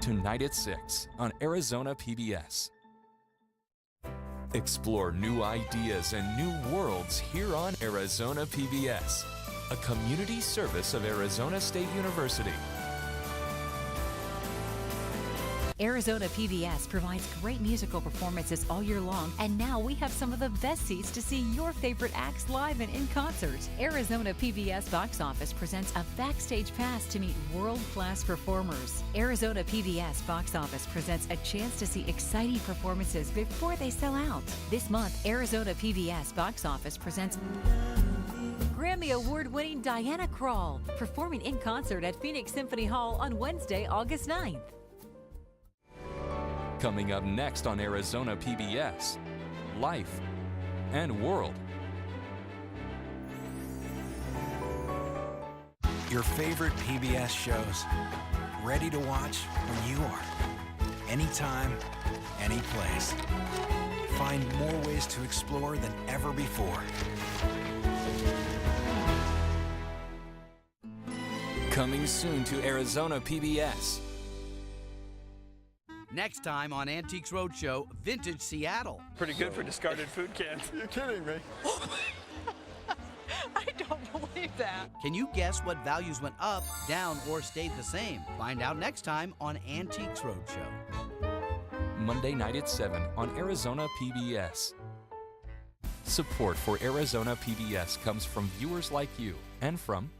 tonight at 6 on Arizona PBS. Explore new ideas and new worlds here on Arizona PBS, a community service of Arizona State University. Arizona PBS provides great musical performances all year long, and now we have some of the best seats to see your favorite acts live and in concert. Arizona PBS Box Office presents a backstage pass to meet world-class performers. Arizona PBS Box Office presents a chance to see exciting performances before they sell out. This month, Arizona PBS Box Office presents Grammy Award-winning Diana Krall, performing in concert at Phoenix Symphony Hall on Wednesday, August 9th. Coming up next on Arizona PBS, Life and World. Your favorite PBS shows, ready to watch when you are. Anytime, any place. Find more ways to explore than ever before. Coming soon to Arizona PBS. Next time on Antiques Roadshow, Vintage Seattle. Pretty good for discarded food cans. You're kidding me. I don't believe that. Can you guess what values went up, down, or stayed the same? Find out next time on Antiques Roadshow. Monday night at 7 on Arizona PBS. Support for Arizona PBS comes from viewers like you and from...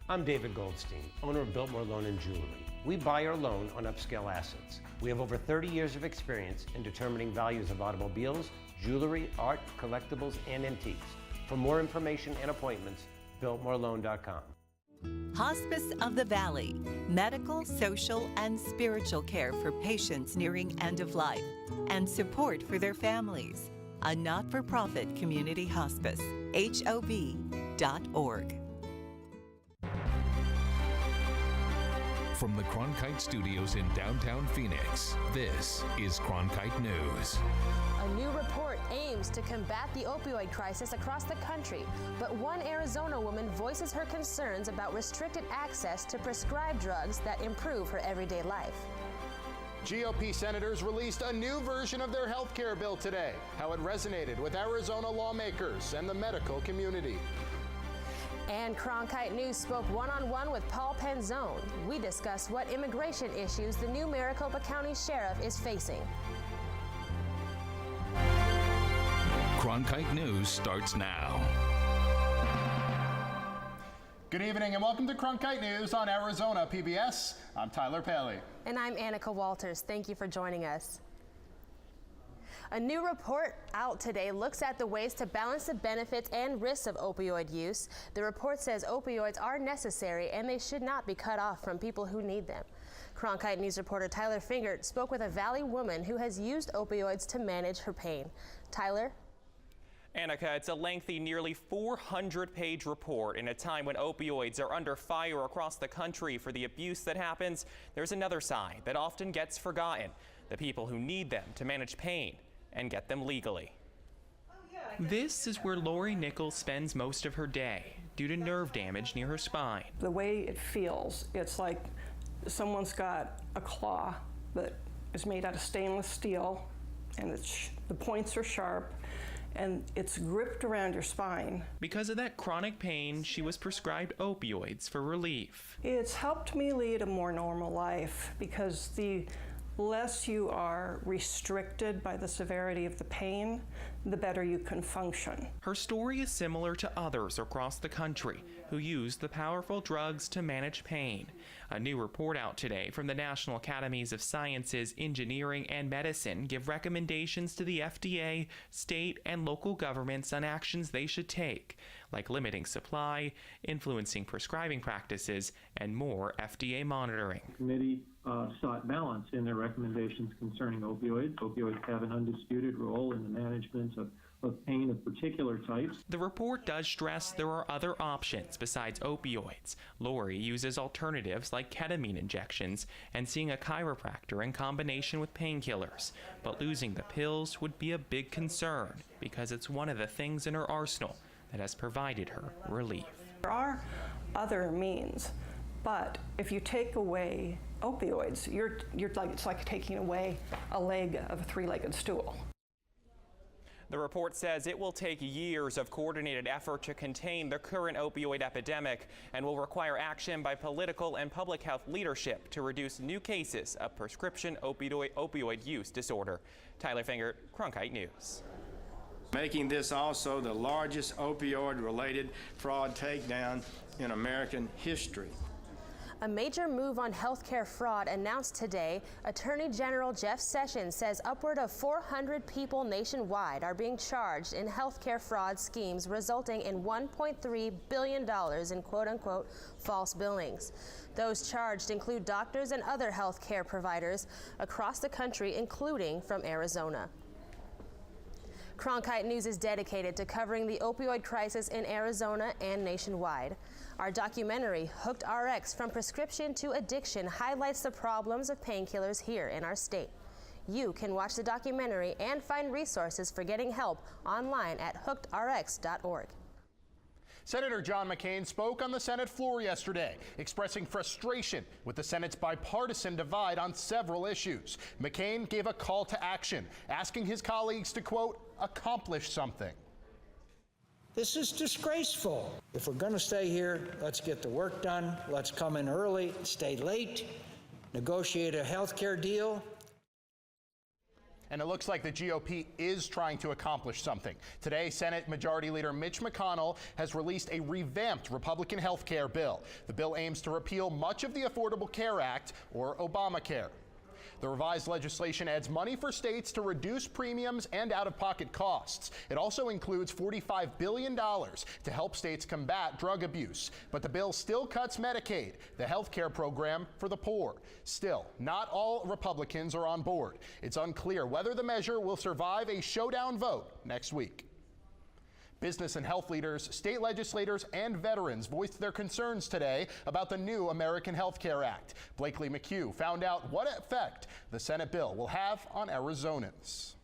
I'm David Goldstein, owner of Biltmore Loan and Jewelry. We buy or loan on upscale assets. We have over 30 years of experience in determining values of automobiles, jewelry, art, collectibles, and antiques. For more information and appointments, biltmoreloan.com. Hospice of the Valley, medical, social, and spiritual care for patients nearing end of life, and support for their families. A not-for-profit community hospice, HOV.org. From the Cronkite Studios in downtown Phoenix, this is Cronkite News. A new report aims to combat the opioid crisis across the country, but one Arizona woman voices her concerns about restricted access to prescribed drugs that improve her everyday life. GOP senators released a new version of their health care bill today, how it resonated with Arizona lawmakers and the medical community. And Cronkite News spoke one-on-one with Paul Penzone. We discussed what immigration issues the new Maricopa County Sheriff is facing. Cronkite News starts now. Good evening and welcome to Cronkite News on Arizona PBS. I'm Tyler Paley. And I'm Annika Walters. Thank you for joining us. A new report out today looks at the ways to balance the benefits and risks of opioid use. The report says opioids are necessary and they should not be cut off from people who need them. Cronkite News reporter Tyler Fingert spoke with a Valley woman who has used opioids to manage her pain. Tyler? Annika, it's a lengthy, nearly 400-page report. In a time when opioids are under fire across the country for the abuse that happens, there's another side that often gets forgotten: the people who need them to manage pain and get them legally. This is where Lori Nichols spends most of her day due to nerve damage near her spine. The way it feels, it's like someone's got a claw that is made out of stainless steel, and the points are sharp, and it's gripped around your spine. Because of that chronic pain, she was prescribed opioids for relief. It's helped me lead a more normal life because the less you are restricted by the severity of the pain, the better you can function. Her story is similar to others across the country who use the powerful drugs to manage pain. A new report out today from the National Academies of Sciences, Engineering, and Medicine give recommendations to the FDA, state, and local governments on actions they should take, like limiting supply, influencing prescribing practices, and more FDA monitoring. The committee sought balance in their recommendations concerning opioids. Opioids have an undisputed role in the management of pain of particular types. The report does stress there are other options besides opioids. Lori uses alternatives like ketamine injections and seeing a chiropractor in combination with painkillers. But losing the pills would be a big concern because it's one of the things in her arsenal that has provided her relief. There are other means, But if you take away opioids, you're like, it's like taking away a leg of a three-legged stool. The report says it will take years of coordinated effort to contain the current opioid epidemic and will require action by political and public health leadership to reduce new cases of prescription opioid use disorder. Tyler Finger, Cronkite News. Making this also the largest opioid-related fraud takedown in American history. A major move on healthcare fraud announced today. Attorney General Jeff Sessions says upward of 400 people nationwide are being charged in healthcare fraud schemes, resulting in $1.3 billion in quote-unquote false billings. Those charged include doctors and other healthcare providers across the country, including from Arizona. Cronkite News is dedicated to covering the opioid crisis in Arizona and nationwide. Our documentary, Hooked RX, From Prescription to Addiction, highlights the problems of painkillers here in our state. You can watch the documentary and find resources for getting help online at hookedrx.org. Senator John McCain spoke on the Senate floor yesterday, expressing frustration with the Senate's bipartisan divide on several issues. McCain gave a call to action, asking his colleagues to, quote, accomplish something. This is disgraceful. If we're going to stay here, let's get the work done. Let's come in early, stay late, negotiate a health care deal. And it looks like the GOP is trying to accomplish something. Today, Senate Majority Leader Mitch McConnell has released a revamped Republican health care bill. The bill aims to repeal much of the Affordable Care Act, or Obamacare. The revised legislation adds money for states to reduce premiums and out-of-pocket costs. It also includes $45 billion to help states combat drug abuse. But the bill still cuts Medicaid, the health care program for the poor. Still, not all Republicans are on board. It's unclear whether the measure will survive a showdown vote next week. Business and health leaders, state legislators, and veterans voiced their concerns today about the new American Health Care Act. Blakely McHugh found out what effect the Senate bill will have on Arizonans.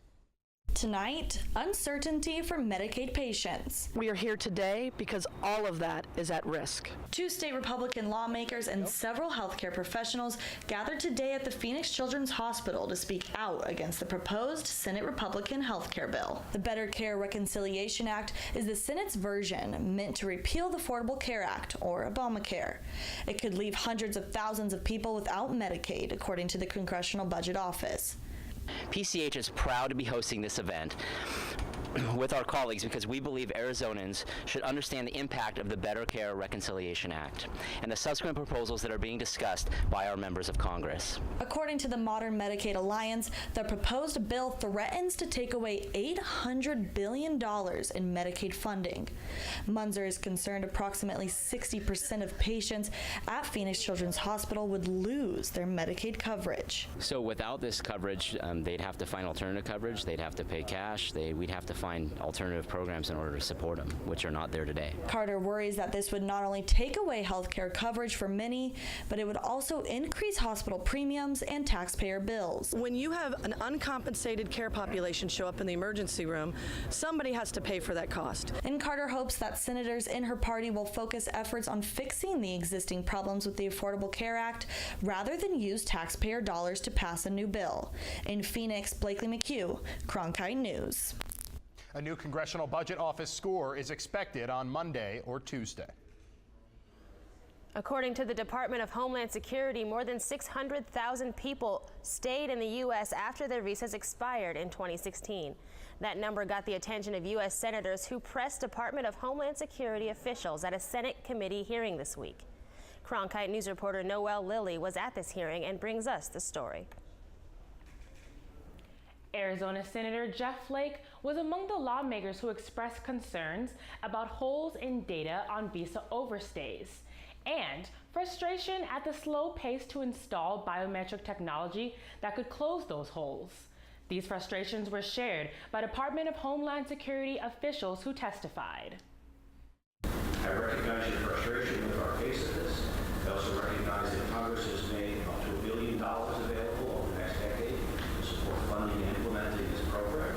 Tonight, uncertainty for Medicaid patients. We are here today because all of that is at risk. Two state Republican lawmakers and several healthcare professionals gathered today at the Phoenix Children's Hospital to speak out against the proposed Senate Republican healthcare bill. The Better Care Reconciliation Act is the Senate's version meant to repeal the Affordable Care Act, or Obamacare. It could leave hundreds of thousands of people without Medicaid, according to the Congressional Budget Office. PCH is proud to be hosting this event with our colleagues because we believe Arizonans should understand the impact of the Better Care Reconciliation Act and the subsequent proposals that are being discussed by our members of Congress. According to the Modern Medicaid Alliance, the proposed bill threatens to take away $800 billion in Medicaid funding. Munzer is concerned approximately 60% of patients at Phoenix Children's Hospital would lose their Medicaid coverage. So without this coverage, they'd have to find alternative coverage, they'd have to pay cash, we'd have to find alternative programs in order to support them, which are not there today. Carter worries that this would not only take away health care coverage for many, but it would also increase hospital premiums and taxpayer bills. When you have an uncompensated care population show up in the emergency room, somebody has to pay for that cost. And Carter hopes that senators in her party will focus efforts on fixing the existing problems with the Affordable Care Act rather than use taxpayer dollars to pass a new bill. In Phoenix, Blakely McHugh, Cronkite News. A new Congressional Budget Office score is expected on Monday or Tuesday. According to the Department of Homeland Security, more than 600,000 people stayed in the U.S. after their visas expired in 2016. That number got the attention of U.S. senators who pressed Department of Homeland Security officials at a Senate committee hearing this week. Cronkite News reporter Noelle Lilly was at this hearing and brings us the story. Arizona Senator Jeff Flake was among the lawmakers who expressed concerns about holes in data on visa overstays and frustration at the slow pace to install biometric technology that could close those holes. These frustrations were shared by Department of Homeland Security officials who testified. I recognize your frustration with our pace of this. I also recognize that Congress has made up to $1 billion available over the next decade to support funding and implementing this program.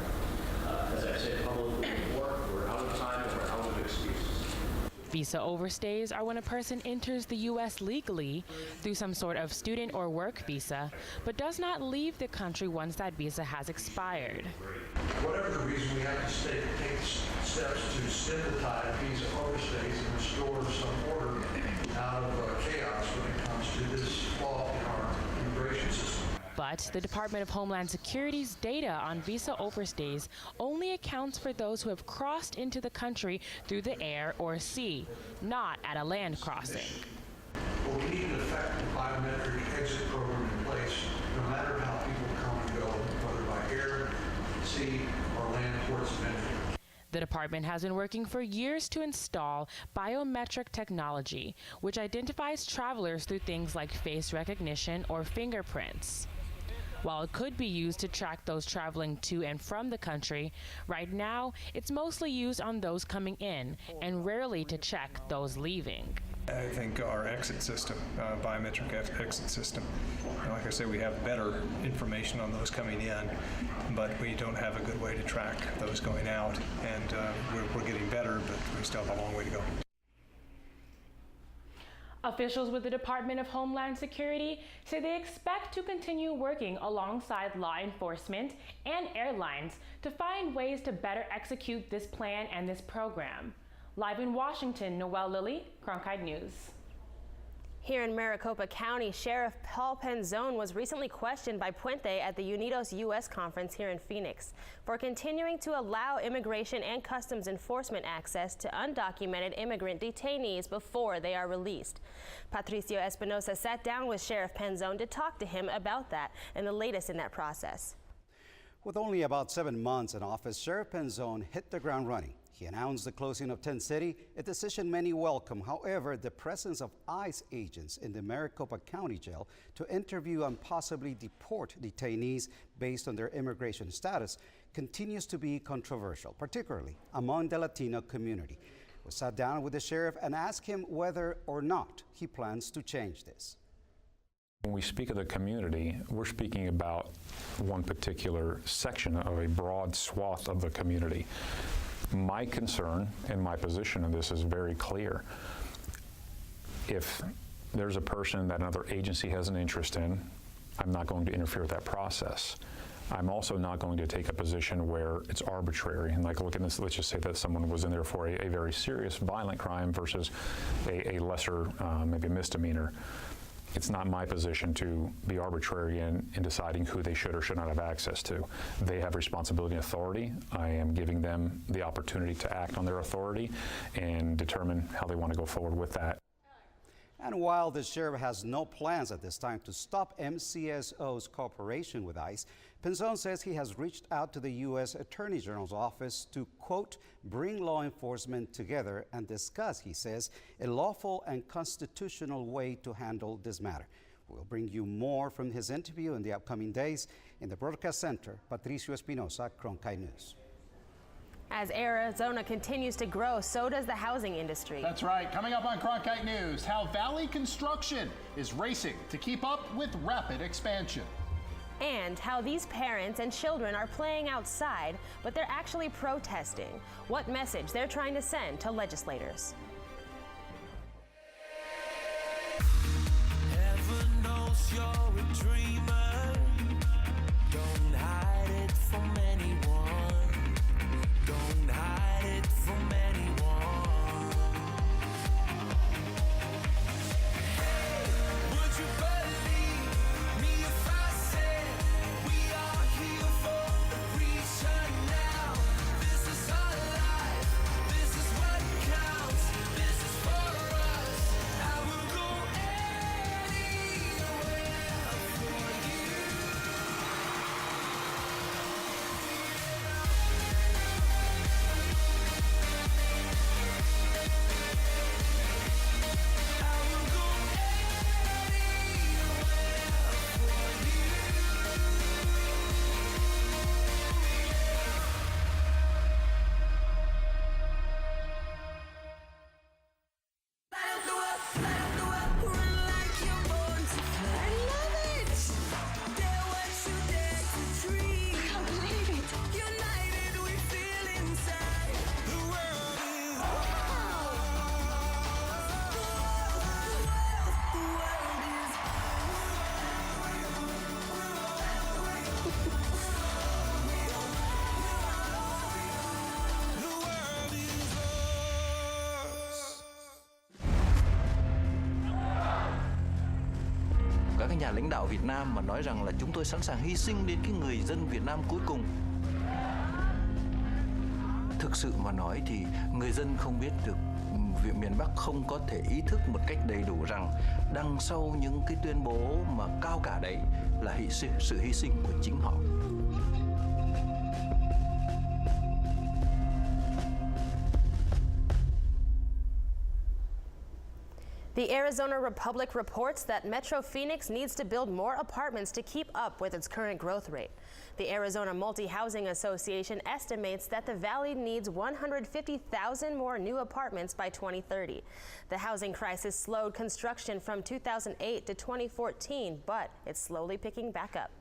As I've said publicly before, we're out of time and we're out of excuses. Visa overstays are when a person enters the U.S. legally through some sort of student or work visa, but does not leave the country once that visa has expired. Whatever the reason, we have to take steps to stem the tide of visa overstays and restore some order out of chaos when it comes to this flaw in our immigration system. But the Department of Homeland Security's data on visa overstays only accounts for those who have crossed into the country through the air or sea, not at a land crossing. But we need an effective biometric exit program in place, no matter how people come and go, whether by air, sea, or land ports of entry. The department has been working for years to install biometric technology, which identifies travelers through things like face recognition or fingerprints. While it could be used to track those traveling to and from the country, right now it's mostly used on those coming in and rarely to check those leaving. I think our exit system, biometric exit system, like I say, we have better information on those coming in, but we don't have a good way to track those going out, and we're getting better, but we still have a long way to go. Officials with the Department of Homeland Security say they expect to continue working alongside law enforcement and airlines to find ways to better execute this plan and this program. Live in Washington, Noelle Lilly, Cronkite News. Here in Maricopa County, Sheriff Paul Penzone was recently questioned by Puente at the Unidos U.S. conference here in Phoenix for continuing to allow Immigration and Customs Enforcement access to undocumented immigrant detainees before they are released. Patricio Espinosa sat down with Sheriff Penzone to talk to him about that and the latest in that process. With only about 7 months in office, Sheriff Penzone hit the ground running. He announced the closing of Tent City, a decision many welcome. However, the presence of ICE agents in the Maricopa County Jail to interview and possibly deport detainees based on their immigration status continues to be controversial, particularly among the Latino community. We sat down with the sheriff and asked him whether or not he plans to change this. When we speak of the community, we're speaking about one particular section of a broad swath of the community. My concern and my position in this is very clear. If there's a person that another agency has an interest in, I'm not going to interfere with that process. I'm also not going to take a position where it's arbitrary. And like, look at this, let's just say that someone was in there for a very serious violent crime versus a lesser, maybe misdemeanor. It's not my position to be arbitrary in deciding who they should or should not have access to. They have responsibility and authority. I am giving them the opportunity to act on their authority and determine how they want to go forward with that. And while the sheriff has no plans at this time to stop MCSO's cooperation with ICE, Penzone says he has reached out to the U.S. Attorney General's office to, quote, bring law enforcement together and discuss, he says, a lawful and constitutional way to handle this matter. We'll bring you more from his interview in the upcoming days. In the Broadcast Center, Patricio Espinosa, Cronkite News. As Arizona continues to grow, so does the housing industry. That's right. Coming up on Cronkite News, how Valley Construction is racing to keep up with rapid expansion. And how these parents and children are playing outside, but they're actually protesting. What message they're trying to send to legislators. Heaven knows you're a dreamer. Don't hide it from anyone. Don't hide it from anyone. Hey, would you believe me if I said we are here for a reason now? This is our life, this is what counts. nhà lãnh đạo Việt Nam mà nói rằng là chúng tôi sẵn sàng hy sinh đến cái người dân Việt Nam cuối cùng. Thực sự mà nói thì người dân không biết được, miền Bắc không có thể ý thức một cách đầy đủ rằng đằng sau những cái tuyên bố mà cao cả đấy là sự hy sinh của chính họ. The Arizona Republic reports that Metro Phoenix needs to build more apartments to keep up with its current growth rate. The Arizona Multi-Housing Association estimates that the valley needs 150,000 more new apartments by 2030. The housing crisis slowed construction from 2008 to 2014, but it's slowly picking back up.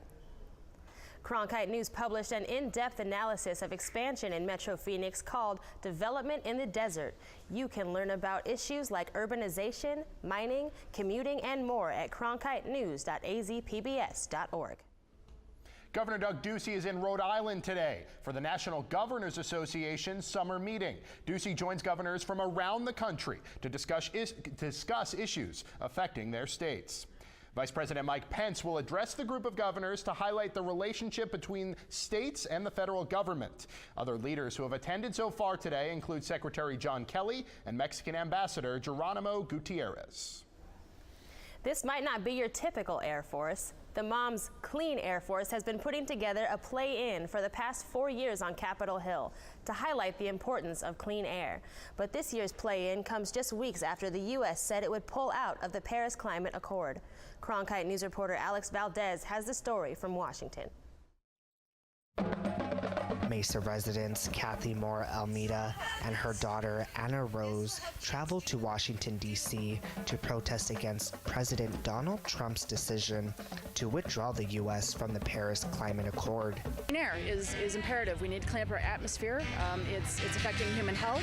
Cronkite News published an in-depth analysis of expansion in Metro Phoenix called Development in the Desert. You can learn about issues like urbanization, mining, commuting, and more at cronkitenews.azpbs.org. Governor Doug Ducey is in Rhode Island today for the National Governors Association's summer meeting. Ducey joins governors from around the country to discuss issues affecting their states. Vice President Mike Pence will address the group of governors to highlight the relationship between states and the federal government. Other leaders who have attended so far today include Secretary John Kelly and Mexican Ambassador Geronimo Gutierrez. This might not be your typical Air Force. The Mom's Clean Air Force has been putting together a play-in for the past 4 years on Capitol Hill to highlight the importance of clean air. But this year's play-in comes just weeks after the U.S. said it would pull out of the Paris Climate Accord. Cronkite News reporter Alex Valdez has the story from Washington. Mesa residents Kathy Moore Almeida and her daughter Anna Rose traveled to Washington, D.C. to protest against President Donald Trump's decision to withdraw the U.S. from the Paris Climate Accord. Clean air is imperative. We need to clean up our atmosphere. It's affecting human health.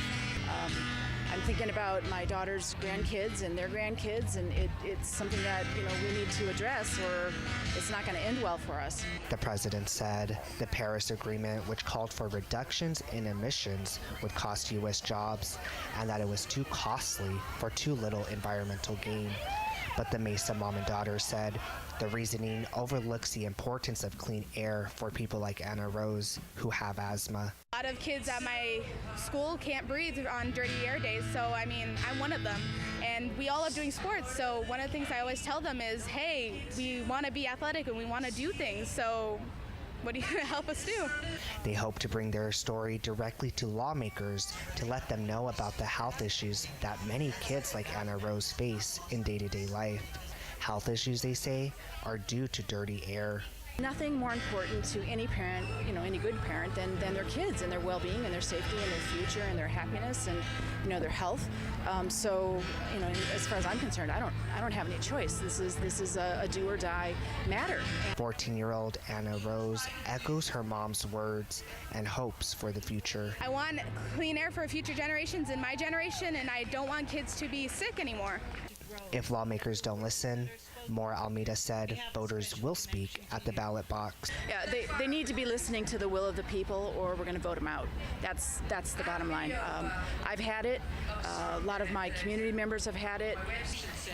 I'm thinking about my daughter's grandkids and their grandkids, and it's something that we need to address, or it's not going to end well for us. The president said the Paris Agreement, which called for reductions in emissions, would cost U.S. jobs, and that it was too costly for too little environmental gain. But the Mesa mom and daughter said the reasoning overlooks the importance of clean air for people like Anna Rose, who have asthma. A lot of kids at my school can't breathe on dirty air days, so I'm one of them. And we all love doing sports, so one of the things I always tell them is, hey, we want to be athletic and we want to do things, so what are you going to help us do? They hope to bring their story directly to lawmakers to let them know about the health issues that many kids like Anna Rose face in day-to-day life. Health issues, they say, are due to dirty air. Nothing more important to any parent, any good parent, than their kids and their well-being and their safety and their future and their happiness and their health. So as far as I'm concerned, I don't have any choice. This is a do or die matter. 14-year-old Anna Rose echoes her mom's words and hopes for the future. I want clean air for future generations and my generation, and I don't want kids to be sick anymore. If lawmakers don't listen, Moore Almeida said voters will speak at the ballot box. Yeah, they need to be listening to the will of the people, or we're going to vote them out. That's the bottom line. I've had it. A lot of my community members have had it.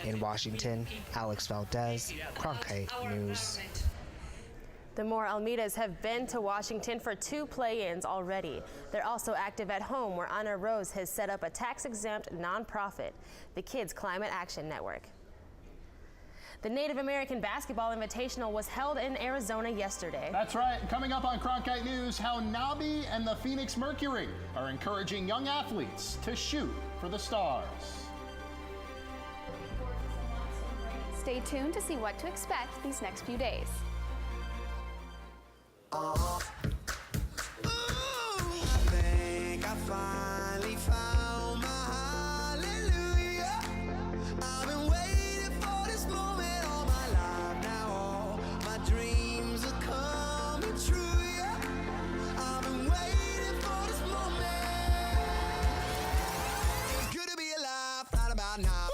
In Washington, Alex Valdez, Cronkite News. The Moore Almeidas have been to Washington for 2 play-ins already. They're also active at home, where Anna Rose has set up a tax-exempt nonprofit, the Kids Climate Action Network. The Native American Basketball Invitational was held in Arizona yesterday. That's right. Coming up on Cronkite News, how Nabi and the Phoenix Mercury are encouraging young athletes to shoot for the stars. Stay tuned to see what to expect these next few days. I think I finally found my hallelujah. I've been waiting for this moment all my life now. All my dreams are coming true, yeah. I've been waiting for this moment. It's good to be alive right about now.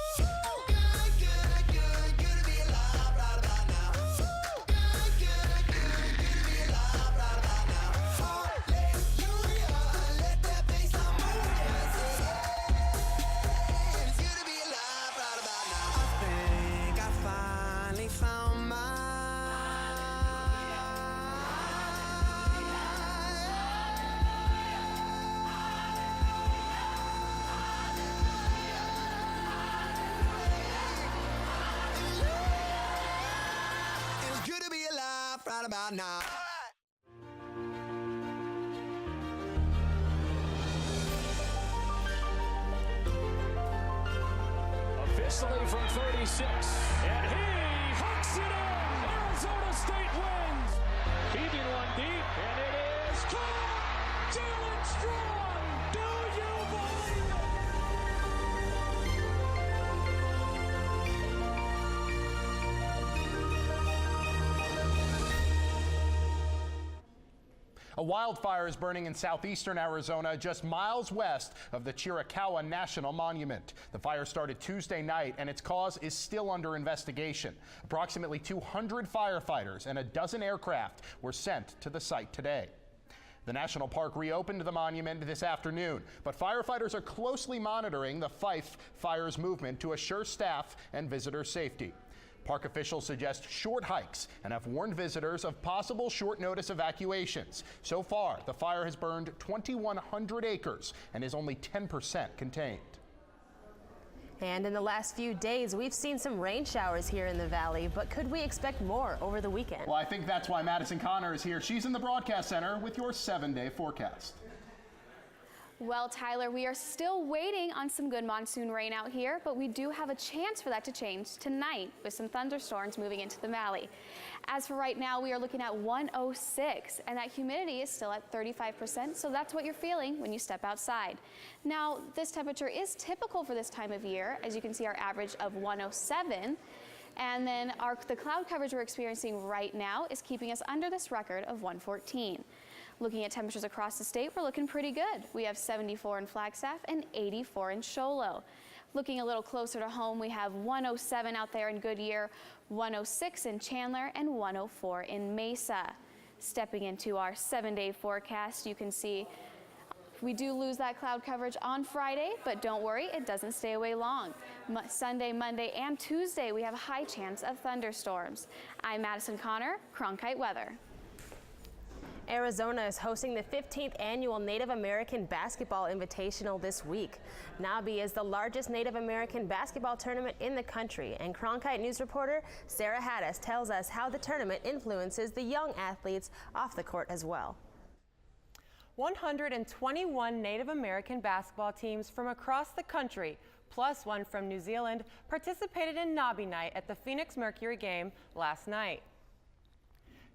about now? Officially from 36, and he hooks it in. Arizona State wins. Keeping one deep, and it is caught. Jalen Strong. Do you believe it? A wildfire is burning in southeastern Arizona, just miles west of the Chiricahua National Monument. The fire started Tuesday night, and its cause is still under investigation. Approximately 200 firefighters and a dozen aircraft were sent to the site today. The national park reopened the monument this afternoon, but firefighters are closely monitoring the Fife Fire's movement to assure staff and visitor safety. Park officials suggest short hikes and have warned visitors of possible short-notice evacuations. So far, the fire has burned 2,100 acres and is only 10% contained. And in the last few days, we've seen some rain showers here in the valley, but could we expect more over the weekend? Well, I think that's why Madison Connor is here. She's in the broadcast center with your 7-day forecast. Well, Tyler, we are still waiting on some good monsoon rain out here, but we do have a chance for that to change tonight with some thunderstorms moving into the valley. As for right now, we are looking at 106, and that humidity is still at 35%, so that's what you're feeling when you step outside. Now, this temperature is typical for this time of year. As you can see, our average of 107. And then the cloud coverage we're experiencing right now is keeping us under this record of 114. Looking at temperatures across the state, we're looking pretty good. We have 74 in Flagstaff and 84 in Show Low. Looking a little closer to home, we have 107 out there in Goodyear, 106 in Chandler, and 104 in Mesa. Stepping into our 7-day forecast, you can see we do lose that cloud coverage on Friday, but don't worry, it doesn't stay away long. Sunday, Monday, and Tuesday, we have a high chance of thunderstorms. I'm Madison Connor, Cronkite Weather. Arizona is hosting the 15th annual Native American Basketball Invitational this week. NABI is the largest Native American basketball tournament in the country, and Cronkite News reporter Sarah Haddis tells us how the tournament influences the young athletes off the court as well. 121 Native American basketball teams from across the country, plus one from New Zealand, participated in NABI night at the Phoenix Mercury game last night.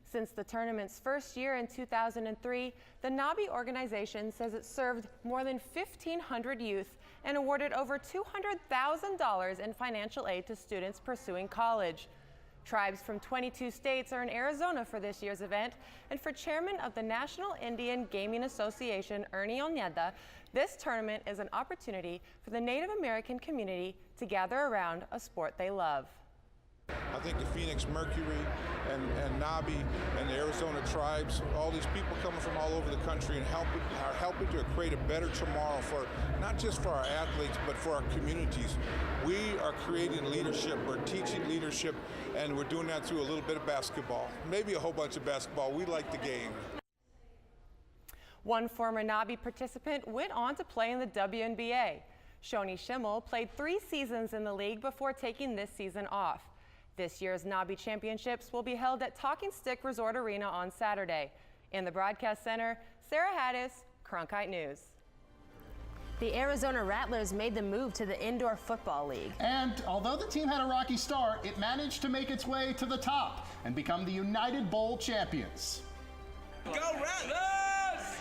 Since the tournament's first year in 2003, the NABI organization says it served more than 1,500 youth and awarded over $200,000 in financial aid to students pursuing college. Tribes from 22 states are in Arizona for this year's event, and for chairman of the National Indian Gaming Association, Ernie Oñeda, this tournament is an opportunity for the Native American community to gather around a sport they love. I think the Phoenix Mercury and NABI and the Arizona tribes, all these people coming from all over the country and are helping to create a better tomorrow for not just for our athletes, but for our communities. We are creating leadership, we're teaching leadership, and we're doing that through a little bit of basketball. Maybe a whole bunch of basketball. We like the game. One former NABI participant went on to play in the WNBA. Shoni Schimmel played 3 seasons in the league before taking this season off. This year's NABI championships will be held at Talking Stick Resort Arena on Saturday. In the broadcast center, Sarah Haddis, Cronkite News. The Arizona Rattlers made the move to the Indoor Football League. And although the team had a rocky start, it managed to make its way to the top and become the United Bowl champions. Go Rattlers!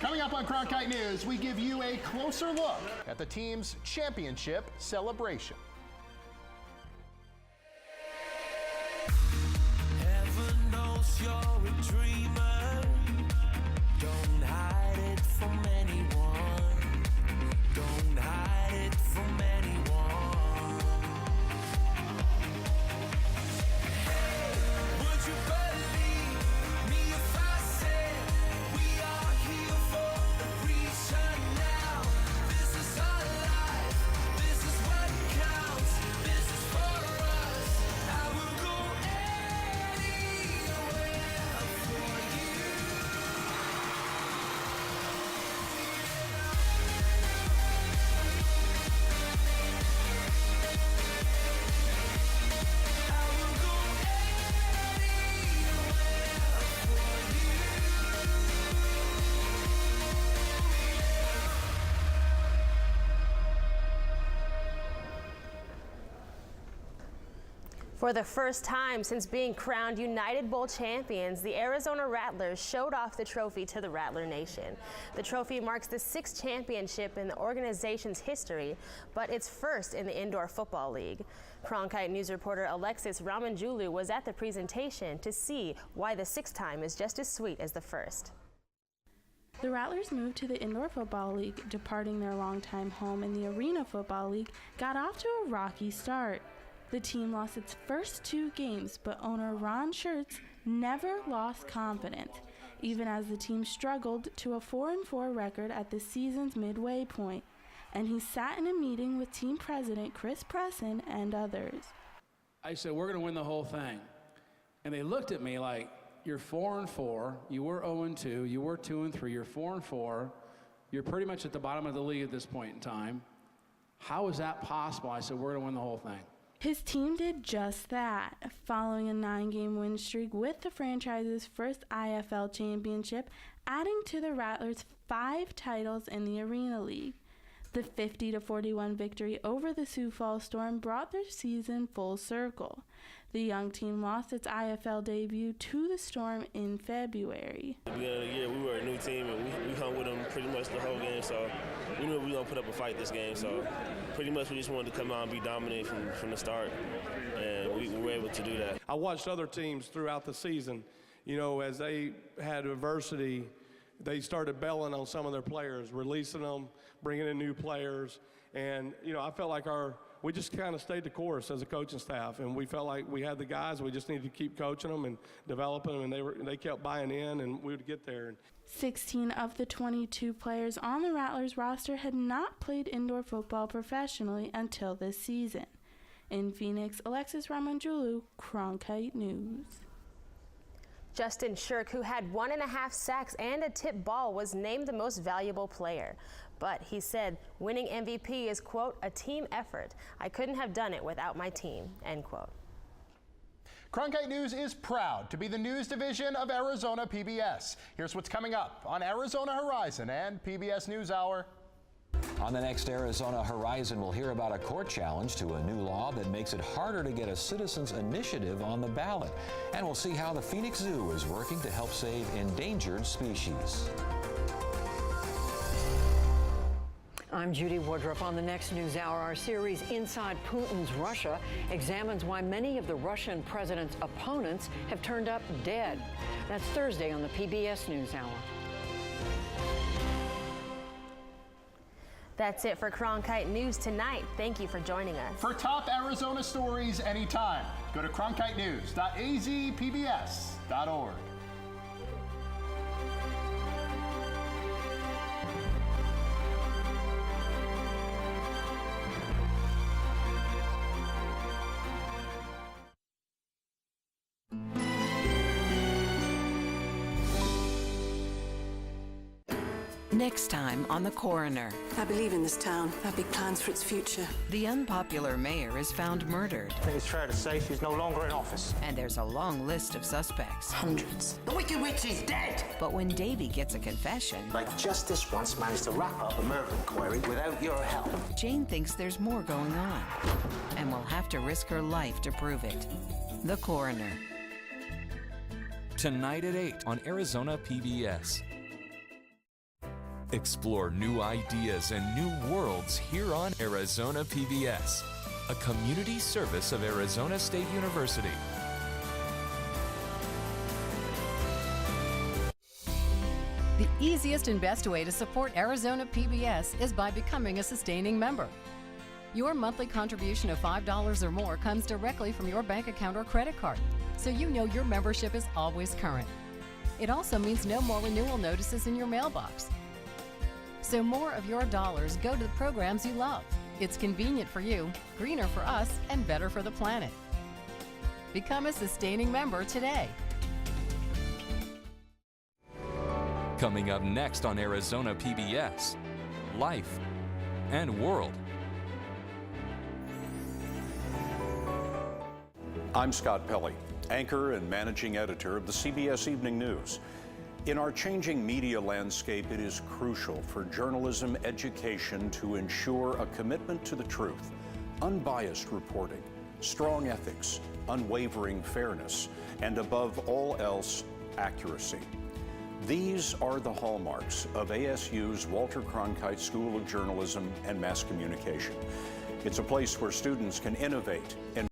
Coming up on Cronkite News, we give you a closer look at the team's championship celebration. Heaven knows you're a dreamer. Don't hide it from anyone. Don't hide it from anyone. Hey, would you believe me if I said we are here for a reason now? This is our life. This is what counts. This is for us. I will go anywhere for you. For the first time since being crowned United Bowl champions, the Arizona Rattlers showed off the trophy to the Rattler Nation. The trophy marks the 6th championship in the organization's history, but it's first in the Indoor Football League. Cronkite News reporter Alexis Ramanjulu was at the presentation to see why the 6th time is just as sweet as the first. The Rattlers moved to the Indoor Football League, departing their longtime home in the Arena Football League, got off to a rocky start. The team lost its first 2 games, but owner Ron Schertz never lost confidence, even as the team struggled to a 4-4 record at the season's midway point. And he sat in a meeting with team president Chris Presson and others. I said, we're going to win the whole thing. And they looked at me like, you're 4-4, you were 0-2, you were 2-3, you're 4-4, you're pretty much at the bottom of the league at this point in time. How is that possible? I said, we're going to win the whole thing. His team did just that, following a 9-game win streak with the franchise's first IFL championship, adding to the Rattlers' 5 titles in the Arena League. The 50-41 victory over the Sioux Falls Storm brought their season full circle. The young team lost its IFL debut to the Storm in February. At the beginning of the year, we were a new team, and we hung with them pretty much the whole game, so we knew we were going to put up a fight this game. So pretty much we just wanted to come out and be dominant from the start, and we were able to do that. I watched other teams throughout the season. You know, as they had adversity, they started bailing on some of their players, releasing them, bringing in new players, and, you know, I felt like we just kind of stayed the course as a coaching staff, and we felt like we had the guys. We just needed to keep coaching them and developing them, and they kept buying in, and we would get there. 16 of the 22 players on the Rattlers roster had not played indoor football professionally until this season. In Phoenix, Alexis Ramanjulu, Cronkite News. Justin Shirk, who had 1.5 sacks and a tip ball, was named the most valuable player. But he said winning MVP is, quote, a team effort. I couldn't have done it without my team, end quote. Cronkite News is proud to be the news division of Arizona PBS. Here's what's coming up on Arizona Horizon and PBS NewsHour. On the next Arizona Horizon, we'll hear about a court challenge to a new law that makes it harder to get a citizens' initiative on the ballot. And we'll see how the Phoenix Zoo is working to help save endangered species. I'm Judy Woodruff. On the next NewsHour, our series Inside Putin's Russia examines why many of the Russian president's opponents have turned up dead. That's Thursday on the PBS NewsHour. That's it for Cronkite News tonight. Thank you for joining us. For top Arizona stories anytime, go to cronkitenews.azpbs.org. Next time on The Coroner. I believe in this town. I have big plans for its future. The unpopular mayor is found murdered. I think it's fair to say she's no longer in office. And there's a long list of suspects. Hundreds. The Wicked Witch is dead! But when Davy gets a confession... Like justice once managed to wrap up a murder inquiry without your help. Jane thinks there's more going on. And will have to risk her life to prove it. The Coroner. Tonight at 8 on Arizona PBS. Explore new ideas and new worlds here on Arizona PBS, a community service of Arizona State University. The easiest and best way to support Arizona PBS is by becoming a sustaining member. Your monthly contribution of $5 or more comes directly from your bank account or credit card, so you know your membership is always current. It also means no more renewal notices in your mailbox. So more of your dollars go to the programs you love. It's convenient for you, greener for us, and better for the planet. Become a sustaining member today. Coming up next on Arizona PBS, Life and World. I'm Scott Pelley, anchor and managing editor of the CBS Evening News. In our changing media landscape, it is crucial for journalism education to ensure a commitment to the truth, unbiased reporting, strong ethics, unwavering fairness, and above all else, accuracy. These are the hallmarks of ASU's Walter Cronkite School of Journalism and Mass Communication. It's a place where students can innovate and